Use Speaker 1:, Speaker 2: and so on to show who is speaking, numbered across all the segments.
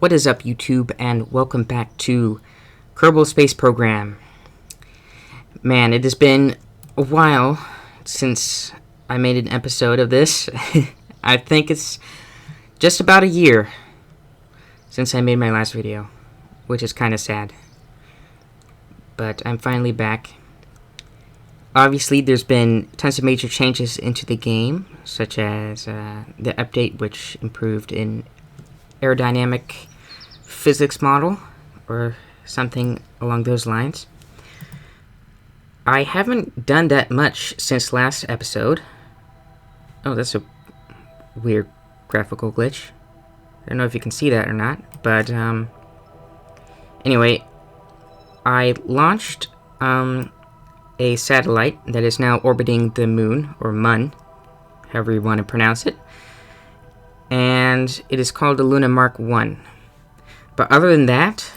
Speaker 1: What is up, YouTube, and welcome back to Kerbal Space Program. Man, it has been a while since I made an episode of this. I think it's just about a year since I made my last video, which is kind of sad. But I'm finally back. Obviously, there's been tons of major changes into the game, such as the update which improved in aerodynamic physics model, or something along those lines. I haven't done that much since last episode. Oh, that's a weird graphical glitch. I don't know if you can see that or not, but anyway, I launched a satellite that is now orbiting the moon, or Mun, however you want to pronounce it, and it is called the Luna Mark 1. But other than that,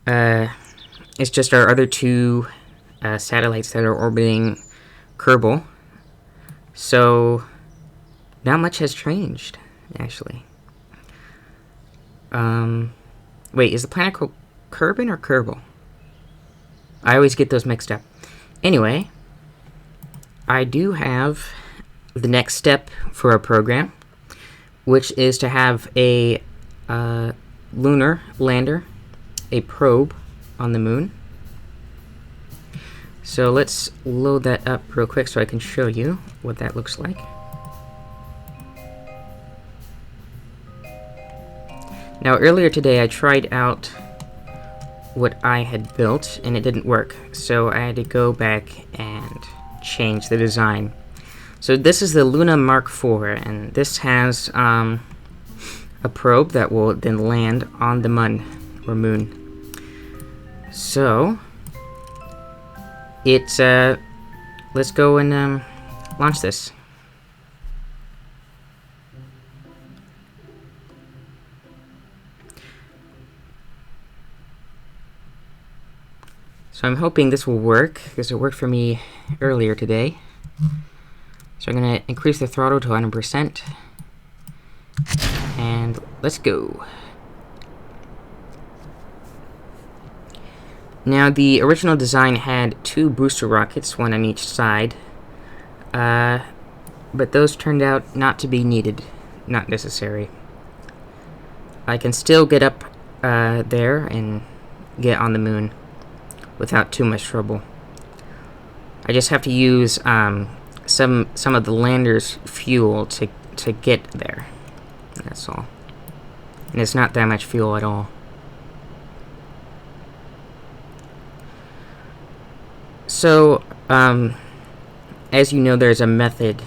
Speaker 1: it's just our other two satellites that are orbiting Kerbal. So, not much has changed, actually. Wait, is the planet called Kerbin or Kerbal? I always get those mixed up. Anyway, I do have the next step for our program, which is to have a lunar lander, a probe on the moon. So let's load that up real quick so I can show you what that looks like. Now, earlier today I tried out what I had built and it didn't work, so I had to go back and change the design. So this is the Luna Mark 4, and this has a probe that will then land on the Mun, or moon. So it's let's go and launch this. So I'm hoping this will work, because it worked for me earlier today. So I'm going to increase the throttle to 100%. And let's go. Now, the original design had two booster rockets, one on each side. But those turned out not to be needed, not necessary. I can still get up there and get on the moon without too much trouble. I just have to use some of the lander's fuel to get there. That's all. And it's not that much fuel at all. So, as you know, there's a method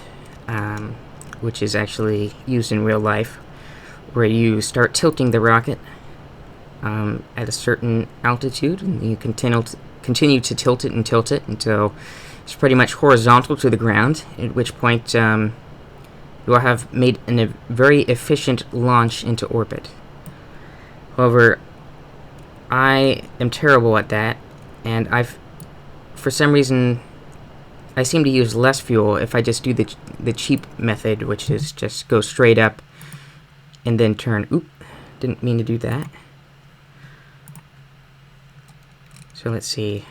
Speaker 1: which is actually used in real life, where you start tilting the rocket at a certain altitude, and you continue to tilt it until it's pretty much horizontal to the ground, at which point you will have made a very efficient launch into orbit. However, I am terrible at that, and for some reason, I seem to use less fuel if I just do the cheap method, which is just go straight up and then turn. Oop, didn't mean to do that. So let's see.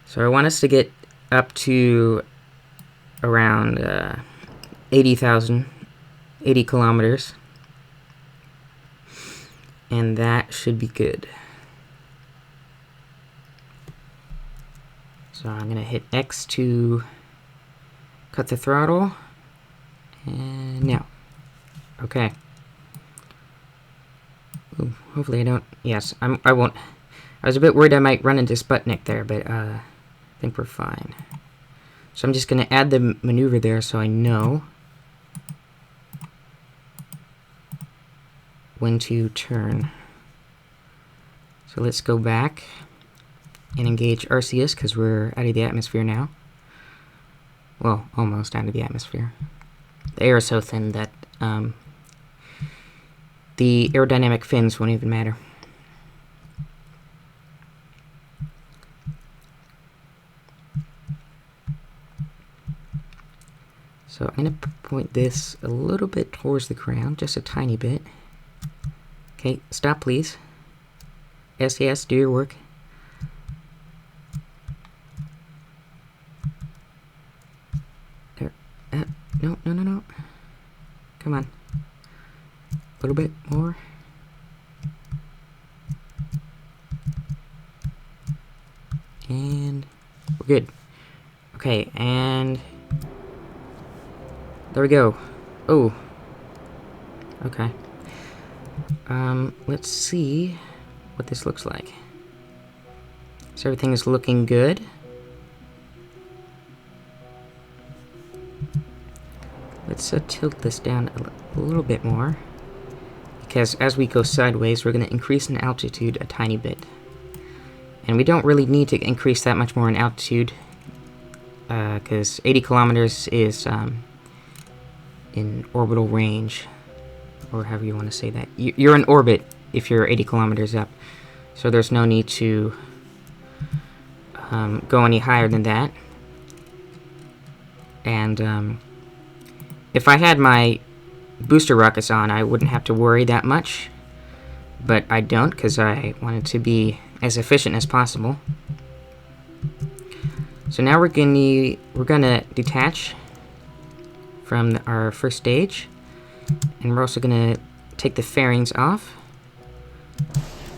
Speaker 1: So I want us to get up to around 80 kilometers. And that should be good. So I'm going to hit X to cut the throttle. And now. Okay. Ooh, hopefully I don't. Yes, I won't. I was a bit worried I might run into Sputnik there, but I think we're fine. So I'm just going to add the maneuver there so I know when to turn. So let's go back and engage Arceus, because we're out of the atmosphere now. Well, almost out of the atmosphere. The air is so thin that the aerodynamic fins won't even matter. So I'm going to point this a little bit towards the ground, just a tiny bit. Okay, stop please. Yes, yes, do your work. There. No, no, no, no. Come on. A little bit more. And we're good. Okay, and there we go. Oh. Okay. Let's see what this looks like. So everything is looking good. Let's tilt this down a little bit more, because as we go sideways, we're going to increase in altitude a tiny bit. And we don't really need to increase that much more in altitude, because 80 kilometers is in orbital range, or however you want to say that. You're in orbit if you're 80 kilometers up, so there's no need to go any higher than that. And if I had my booster rockets on, I wouldn't have to worry that much, but I don't, because I want it to be as efficient as possible. So now we're gonna detach from our first stage, and we're also gonna take the fairings off,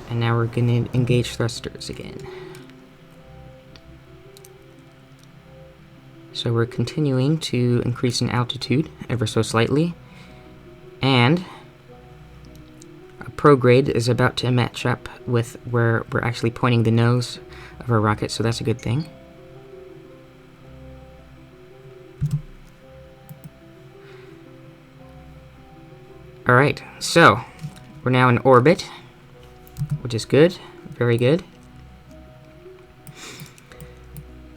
Speaker 1: and now we're gonna engage thrusters again. So we're continuing to increase in altitude ever so slightly, and a prograde is about to match up with where we're actually pointing the nose of our rocket, so that's a good thing. Alright, so we're now in orbit, which is good, very good.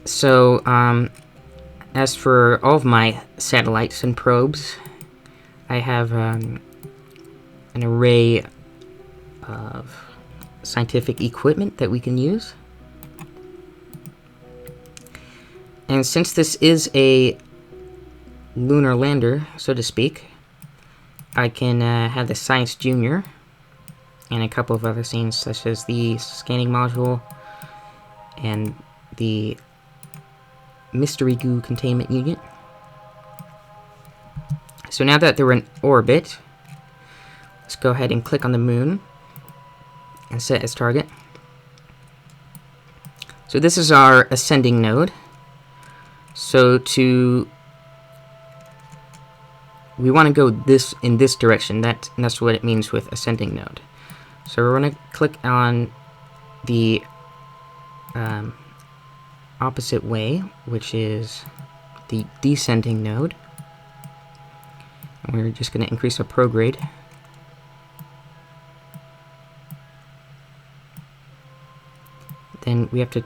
Speaker 1: So, as for all of my satellites and probes, I have an array of scientific equipment that we can use. And since this is a lunar lander, so to speak, I can have the Science Junior and a couple of other scenes, such as the scanning module and the mystery goo containment unit. So now that they're in orbit, let's go ahead and click on the moon and set as target. So this is our ascending node. So we want to go in this direction. That's what it means with ascending node. So we're going to click on the opposite way, which is the descending node. And we're just going to increase our prograde. Then we have to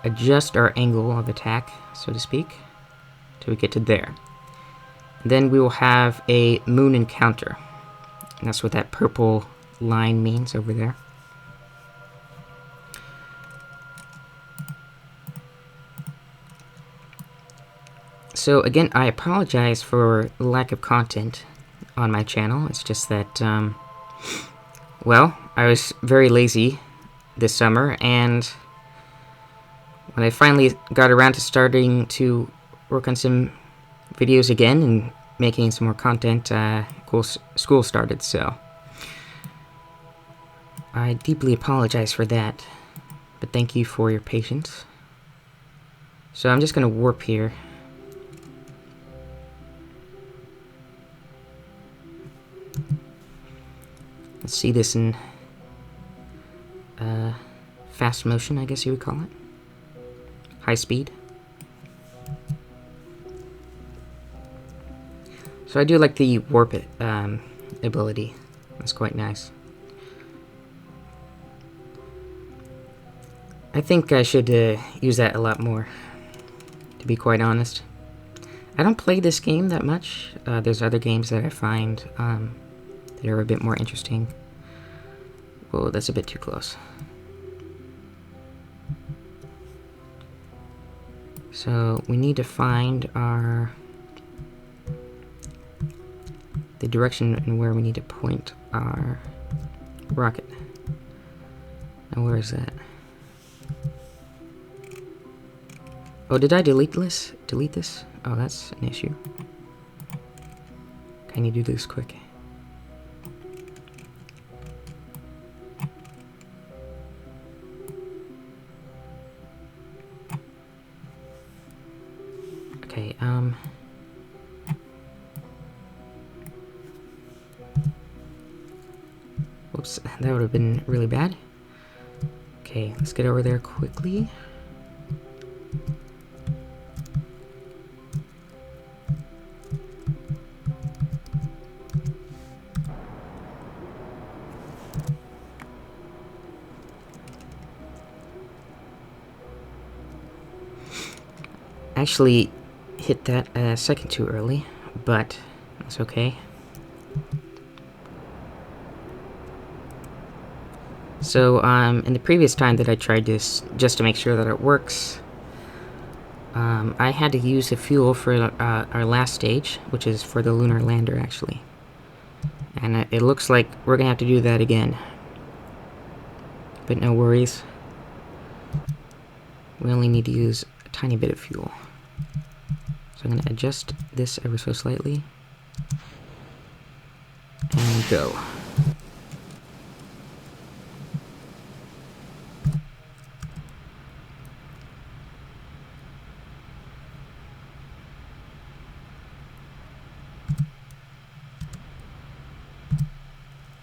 Speaker 1: adjust our angle of attack, so to speak, till we get to there. Then we will have a moon encounter. And that's what that purple line means over there. So again, I apologize for lack of content on my channel. It's just that, well, I was very lazy this summer, and when I finally got around to starting to work on some videos again and making some more content, school started, so I deeply apologize for that, but thank you for your patience. So I'm just going to warp here. Let's see this in fast motion, I guess you would call it. High speed. So I do like the warp ability. That's quite nice. I think I should use that a lot more, to be quite honest. I don't play this game that much. There's other games that I find that are a bit more interesting. Whoa, that's a bit too close. So we need to find our the direction and where we need to point our rocket. Now where is that? Oh, did I delete this? Delete this? Oh, that's an issue. Can you do this quick? Okay, whoops, that would have been really bad. Okay, let's get over there quickly. Actually hit that a second too early, but that's okay. So, in the previous time that I tried this, just to make sure that it works, I had to use the fuel for our last stage, which is for the lunar lander, actually. And it looks like we're gonna have to do that again. But no worries. We only need to use a tiny bit of fuel. So I'm gonna adjust this ever so slightly. And go.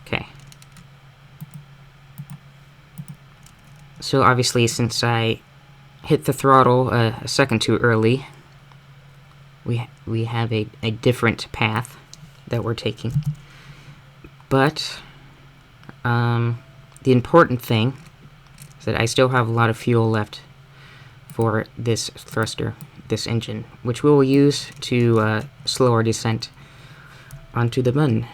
Speaker 1: Okay. So obviously, since I hit the throttle a second too early, we have a different path that we're taking. But the important thing is that I still have a lot of fuel left for this thruster, this engine, which we will use to slow our descent onto the moon.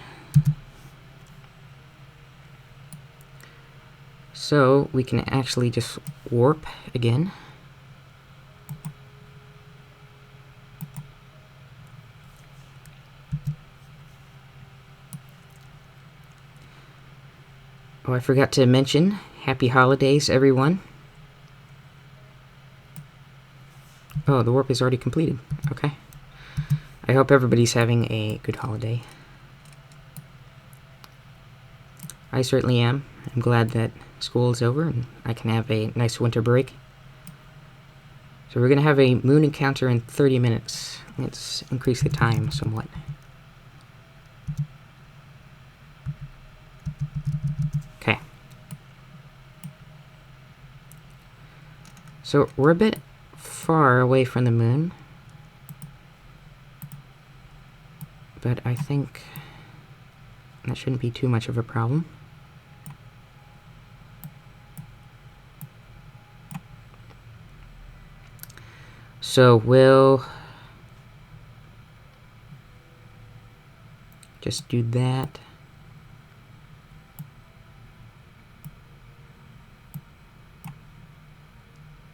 Speaker 1: So we can actually just warp again. Oh, I forgot to mention, happy holidays, everyone. Oh, the warp is already completed. Okay. I hope everybody's having a good holiday. I certainly am. I'm glad that school is over and I can have a nice winter break. So we're going to have a moon encounter in 30 minutes. Let's increase the time somewhat. Okay. So we're a bit far away from the moon. But I think that shouldn't be too much of a problem. So we'll just do that.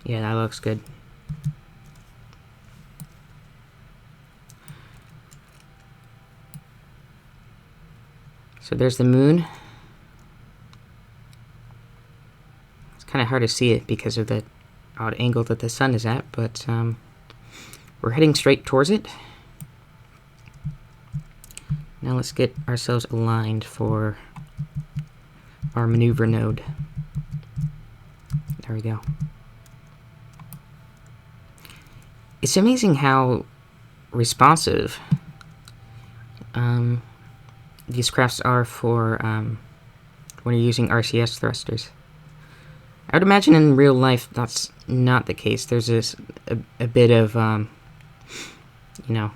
Speaker 1: Yeah, that looks good. So there's the moon. It's kind of hard to see it because of the odd angle that the sun is at, but we're heading straight towards it. Now let's get ourselves aligned for our maneuver node. There we go. It's amazing how responsive these crafts are for when you're using RCS thrusters. I would imagine in real life that's not the case. There's this a bit of you know,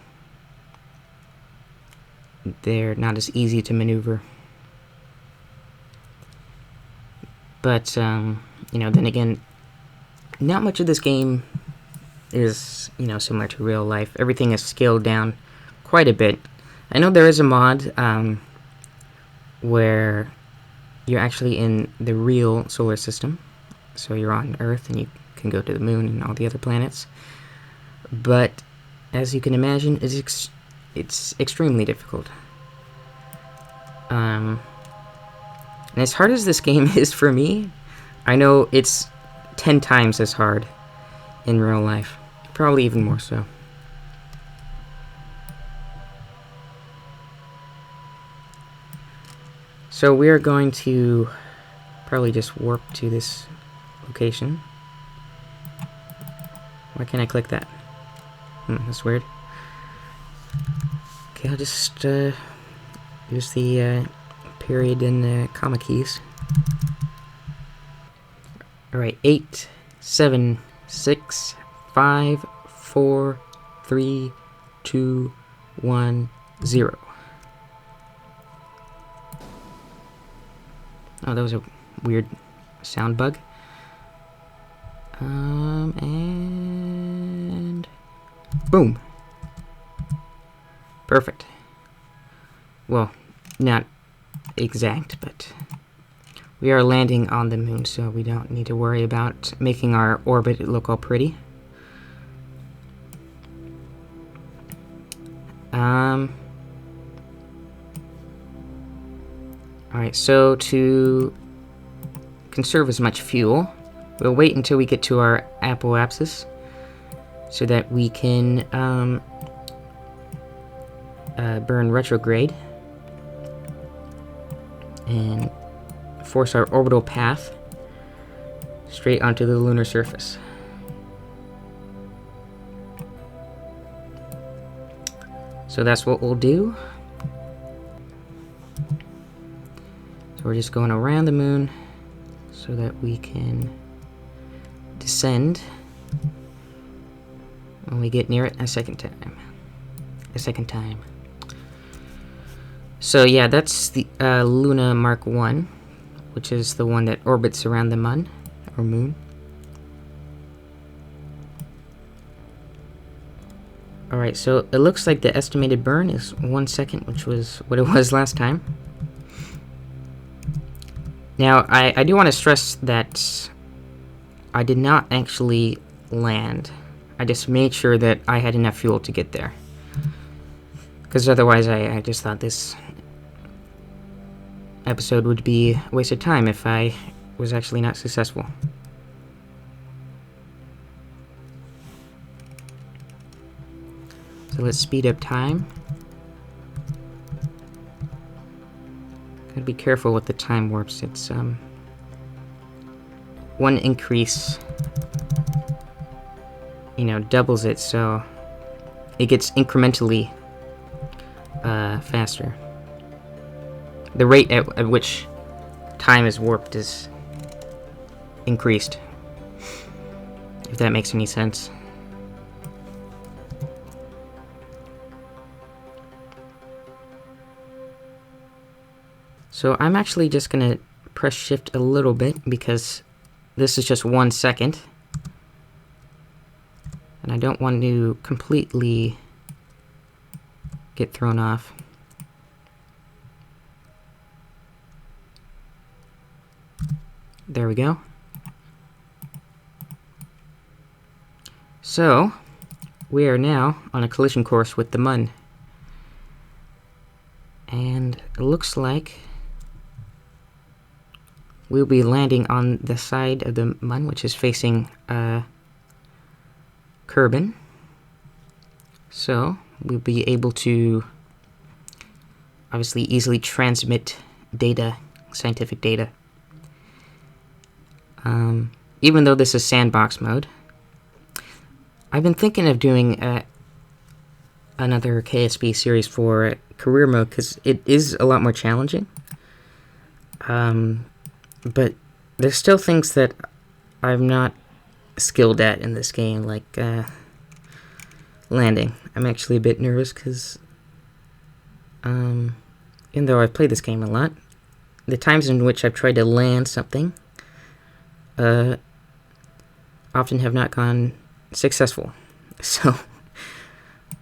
Speaker 1: they're not as easy to maneuver. But you know, then again, not much of this game is, you know, similar to real life. Everything is scaled down quite a bit. I know there is a mod where you're actually in the real solar system, so you're on Earth and you can go to the moon and all the other planets. But as you can imagine, it's extremely difficult. And as hard as this game is for me, I know it's 10 times as hard in real life. Probably even more so. So we are going to probably just warp to this location. Why can't I click that? That's weird. Okay, I'll just use the period and comma keys. Alright, 8, 7, 6, 5, 4, 3, 2, 1, 0. Oh, that was a weird sound bug. And boom. Perfect. Well, not exact, but we are landing on the moon, so we don't need to worry about making our orbit look all pretty. Alright, so to conserve as much fuel, we'll wait until we get to our apoapsis so that we can burn retrograde and force our orbital path straight onto the lunar surface. So that's what we'll do. So we're just going around the moon so that we can descend when we get near it a second time. So yeah, that's the Luna Mark 1, which is the one that orbits around the moon. Alright, so it looks like the estimated burn is 1 second, which was what it was last time. Now, I do want to stress that I did not actually land. I just made sure that I had enough fuel to get there. Because otherwise, I just thought this episode would be a waste of time if I was actually not successful. So let's speed up time. Gotta be careful with the time warps. It's one increase, doubles it, so it gets incrementally faster. The rate at which time is warped is increased, if that makes any sense. So I'm actually just gonna press shift a little bit because this is just 1 second. And I don't want to completely get thrown off. There we go. So, we are now on a collision course with the Mun. And it looks like we'll be landing on the side of the Mun, which is facing Kerbal. So, we'll be able to obviously easily transmit data, scientific data. Even though this is sandbox mode, I've been thinking of doing another KSP series for career mode because it is a lot more challenging. But there's still things that I'm not skilled at in this game, like landing. I'm actually a bit nervous because even though I've played this game a lot, the times in which I've tried to land something often have not gone successful. So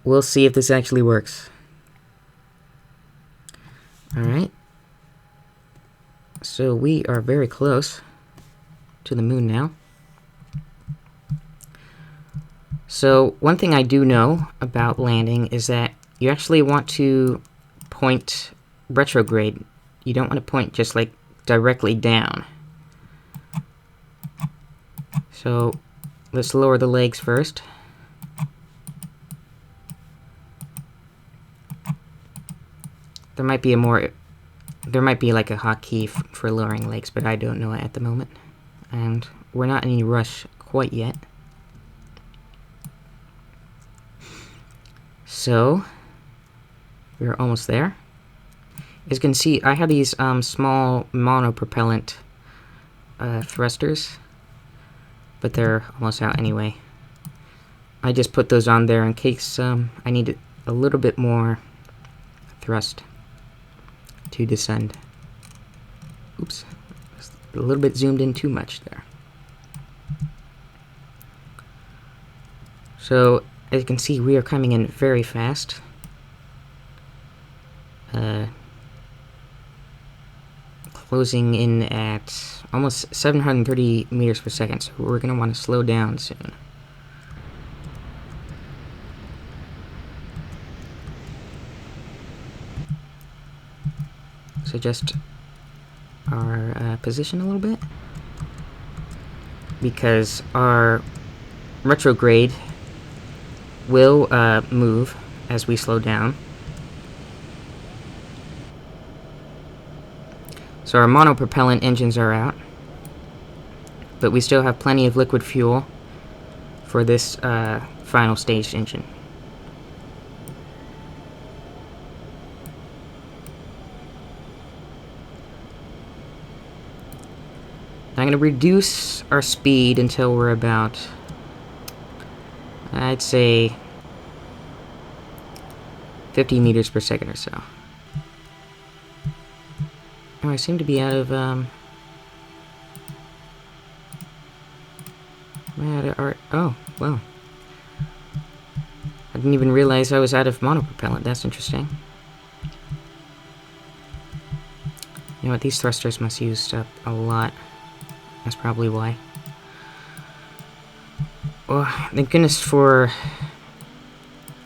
Speaker 1: we'll see if this actually works. Alright. So we are very close to the moon now. So one thing I do know about landing is that you actually want to point retrograde you don't want to point just like directly down. So let's lower the legs first. There might be like a hotkey for lowering legs, but I don't know it at the moment. And we're not in any rush quite yet. So we're almost there. As you can see, I have these small monopropellant thrusters, but they're almost out anyway. I just put those on there in case I need a little bit more thrust to descend. Oops, a little bit zoomed in too much there. So, as you can see, we are coming in very fast. Closing in at almost 730 meters per second, so we're going to want to slow down soon. So adjust our position a little bit, because our retrograde will move as we slow down. So our monopropellant engines are out, but we still have plenty of liquid fuel for this final stage engine. I'm going to reduce our speed until we're about, I'd say, 50 meters per second or so. Oh, I seem to be out of, oh, well. I didn't even realize I was out of monopropellant. That's interesting. You know what, these thrusters must use up a lot. That's probably why. Well, thank goodness for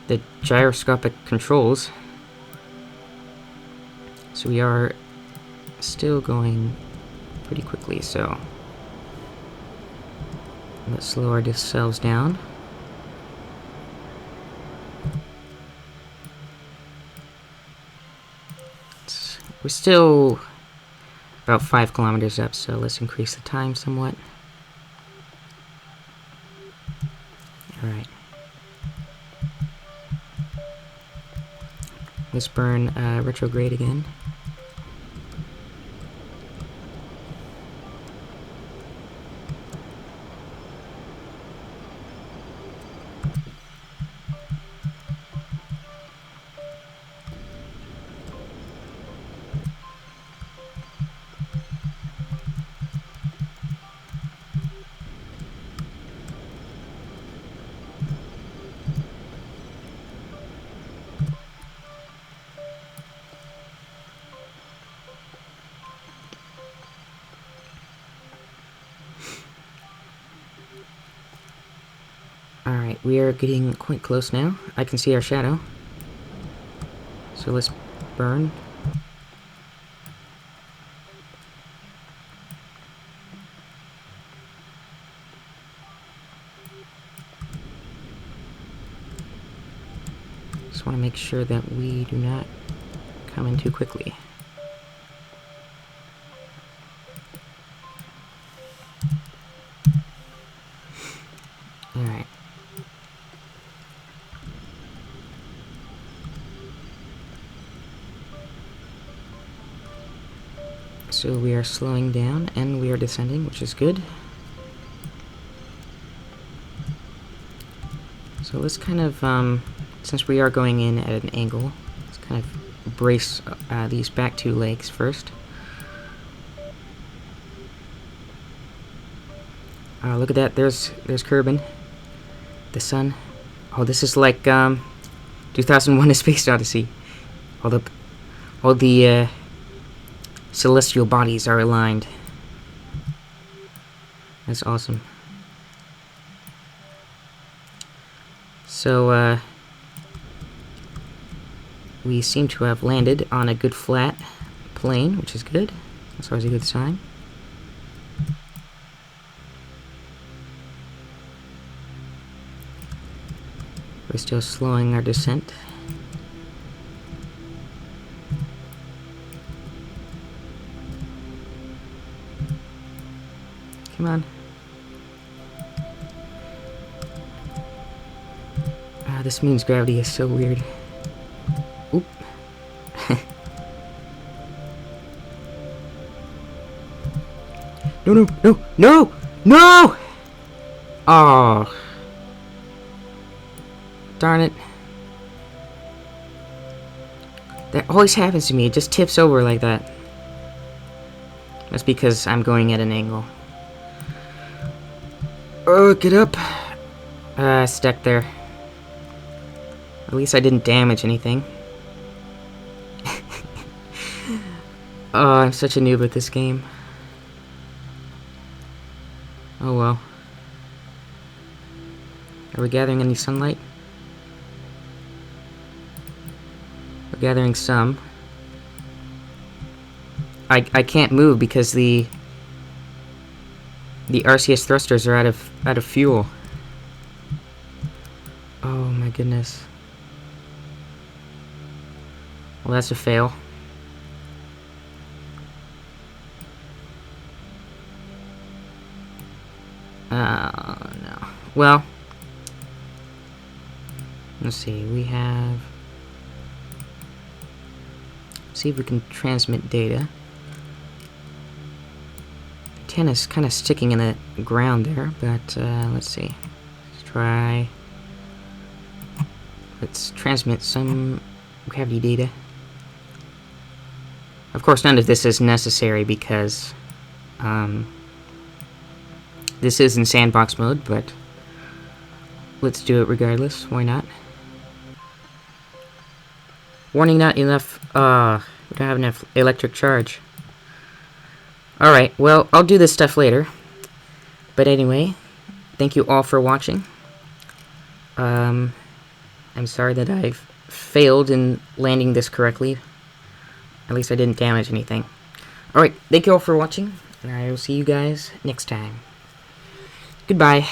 Speaker 1: the gyroscopic controls. So we are still going pretty quickly, so let's slow ourselves down. We're still about 5 kilometers up, so let's increase the time somewhat. Alright. Let's burn retrograde again. Alright, we are getting quite close now. I can see our shadow. So let's burn. Just want to make sure that we do not come in too quickly. Alright. So we are slowing down and we are descending, which is good. So let's kind of, since we are going in at an angle, let's kind of brace these back 2 legs first. Look at that, there's Kerbal, the sun. Oh, this is like 2001: A Space Odyssey. All the celestial bodies are aligned. That's awesome. So, we seem to have landed on a good flat plane, which is good. That's always a good sign. We're still slowing our descent. Come on. Ah, this moon's gravity is so weird. Oop. No, no, no, no! No! Oh. Darn it. That always happens to me. It just tips over like that. That's because I'm going at an angle. Oh, get up. Stuck there. At least I didn't damage anything. Oh, I'm such a noob at this game. Oh well. Are we gathering any sunlight? We're gathering some. I can't move because the RCS thrusters are out of fuel. Oh my goodness. Well, that's a fail. No. Well, let's see. We have. See if we can transmit data. Antenna's kind of sticking in the ground there, but let's see. Let's try. Let's transmit some gravity data. Of course, none of this is necessary because this is in sandbox mode, but let's do it regardless. Why not? Warning, not enough. We don't have enough electric charge. Alright, well, I'll do this stuff later. But anyway, thank you all for watching. I'm sorry that I've failed in landing this correctly. At least I didn't damage anything. Alright, thank you all for watching, and I will see you guys next time. Goodbye.